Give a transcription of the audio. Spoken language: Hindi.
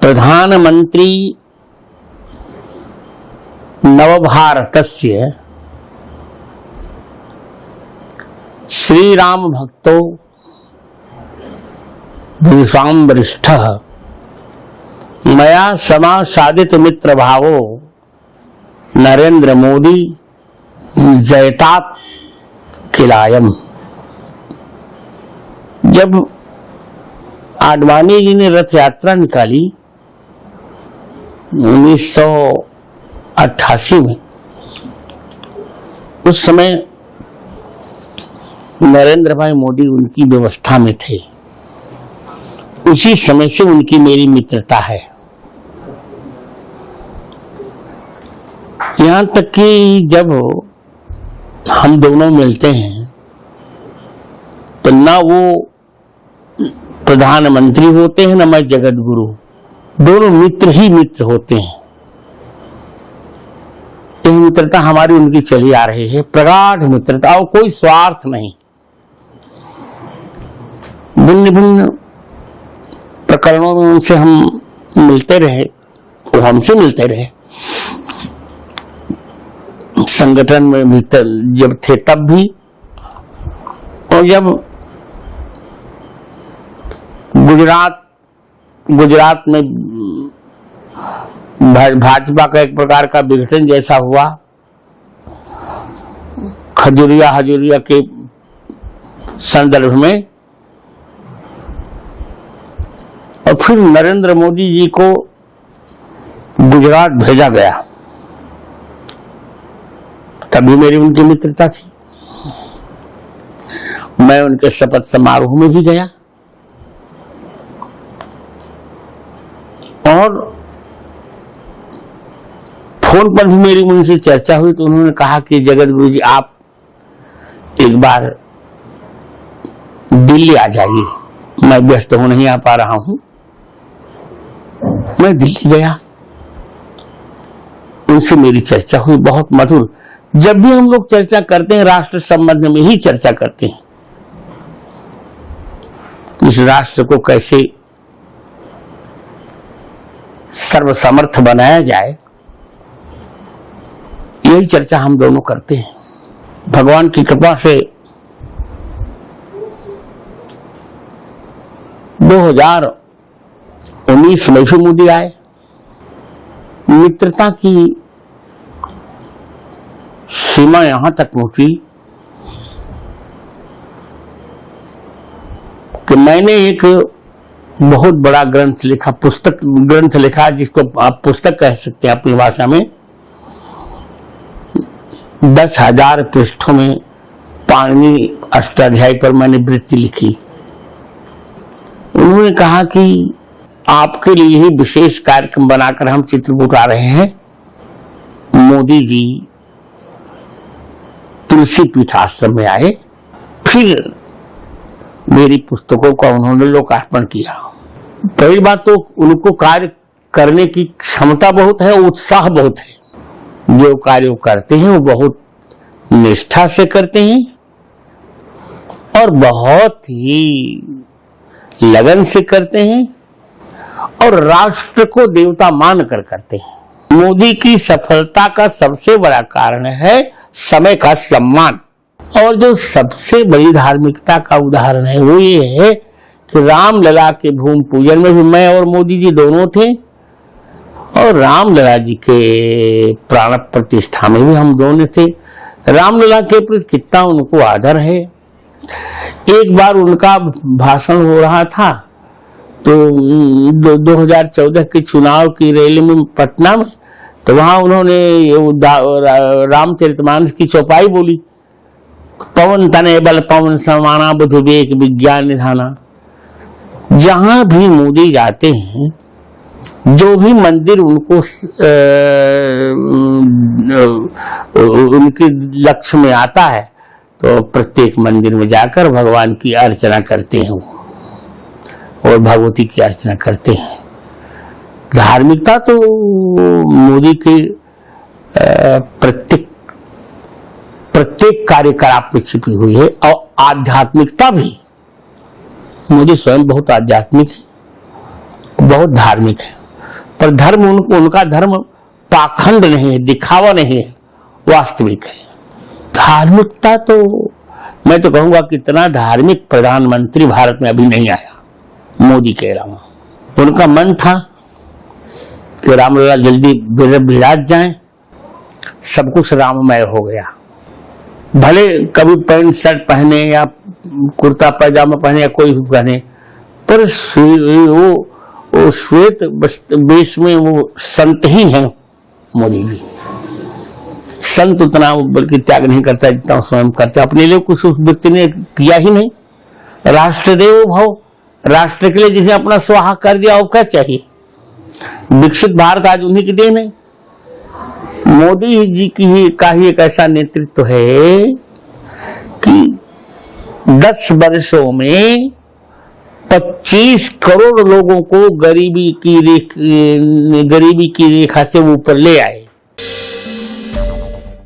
प्रधानमंत्री नवभारतस्य श्रीराम भक्तो विशाम वरिष्ठः मया समासादित मित्र भावो नरेंद्र मोदी जयतात किलायम। जब आडवाणी जी ने रथ यात्रा निकाली 1988 में, उस समय नरेंद्र भाई मोदी उनकी व्यवस्था में थे। उसी समय से उनकी मेरी मित्रता है। यहां तक कि जब हम दोनों मिलते हैं तो ना वो प्रधानमंत्री होते हैं ना मैं जगत गुरु, दोनों मित्र ही मित्र होते हैं। यह मित्रता हमारी उनकी चली आ रही है, प्रगाढ़ मित्रता, और कोई स्वार्थ नहीं। भिन्न भिन्न प्रकरणों में उनसे हम मिलते रहे, वो हमसे मिलते रहे। संगठन में भी जब थे तब भी, और जब गुजरात में भाजपा का एक प्रकार का विघटन जैसा हुआ, खजूरिया के संदर्भ में, और फिर नरेंद्र मोदी जी को गुजरात भेजा गया, तभी मेरी उनकी मित्रता थी। मैं उनके शपथ समारोह में भी गया, और फोन पर भी मेरी उनसे चर्चा हुई तो उन्होंने कहा कि जगत गुरु जी आप एक बार दिल्ली आ जाइए। मैं व्यस्त हूं, नहीं आ पा रहा हूं। मैं दिल्ली गया, उनसे मेरी चर्चा हुई, बहुत मधुर। जब भी हम लोग चर्चा करते हैं राष्ट्र संबंध में ही चर्चा करते हैं, इस राष्ट्र को कैसे सर्वसमर्थ बनाया जाए, यही चर्चा हम दोनों करते हैं। भगवान की कृपा से 2019 में भी मोदी आए। मित्रता की सीमा यहां तक पहुंची कि मैंने एक बहुत बड़ा ग्रंथ लिखा, जिसको आप पुस्तक कह सकते हैं अपनी भाषा में। 10,000 पृष्ठों में पाणिनि अष्टाध्यायी पर मैंने वृत्ति लिखी। उन्होंने कहा कि आपके लिए ही विशेष कार्यक्रम बनाकर हम चित्रकूट आ रहे हैं। मोदी जी तुलसी पीठ आश्रम में आए, फिर मेरी पुस्तकों का उन्होंने लोकार्पण किया। पहली बात तो उनको कार्य करने की क्षमता बहुत है, उत्साह बहुत है। जो कार्य करते हैं वो बहुत निष्ठा से करते हैं और बहुत ही लगन से करते हैं, और राष्ट्र को देवता मानकर करते हैं। मोदी की सफलता का सबसे बड़ा कारण है समय का सम्मान। और जो सबसे बड़ी धार्मिकता का उदाहरण है वो ये है कि रामलला के भूमि पूजन में भी मैं और मोदी जी दोनों थे, और रामलला जी के प्राण प्रतिष्ठा में भी हम दोनों थे। रामलला के प्रति कितना उनको आदर है। एक बार उनका भाषण हो रहा था तो 2014 के चुनाव की रैली में पटना में, तो वहां उन्होंने रामचरितमानस की चौपाई बोली, पवन तने बल पवन समाना बुध विवेक विज्ञान निधाना। जहां भी मोदी जाते हैं, जो भी मंदिर उनको उनके लक्ष्य में आता है, तो प्रत्येक मंदिर में जाकर भगवान की अर्चना करते हैं और भगवती की अर्चना करते हैं। धार्मिकता तो मोदी के प्रत्येक कार्यकलाप में छिपी हुई है, और आध्यात्मिकता भी। मोदी स्वयं बहुत आध्यात्मिक है, बहुत धार्मिक है। पर धर्म उनका धर्म पाखंड नहीं है, दिखावा नहीं है, वास्तविक है। धार्मिकता तो मैं तो कहूंगा कि इतना धार्मिक प्रधानमंत्री भारत में अभी नहीं आया, मोदी के अलावा। उनका मन था कि रामलला जल्दी विराज जाएं, सब कुछ राममय हो गया। भले कभी पैंट शर्ट पहने या कुर्ता पैजामा पहने या कोई भी पहने, पर वो श्वेत वेश में वो संत ही हैं मोदी जी। संत उतना बल्कि त्याग नहीं करता जितना स्वयं करता, अपने लिए कुछ उस व्यक्ति ने किया ही नहीं। राष्ट्रदेव भाव, राष्ट्र के लिए जिसे अपना स्वाहा कर दिया, वो क्या चाहिए। विकसित भारत आज उन्हीं की देन है। मोदी जी की का ही एक ऐसा नेतृत्व है कि 10 वर्षों में 25 करोड़ लोगों को गरीबी की रेखा से ऊपर ले आए।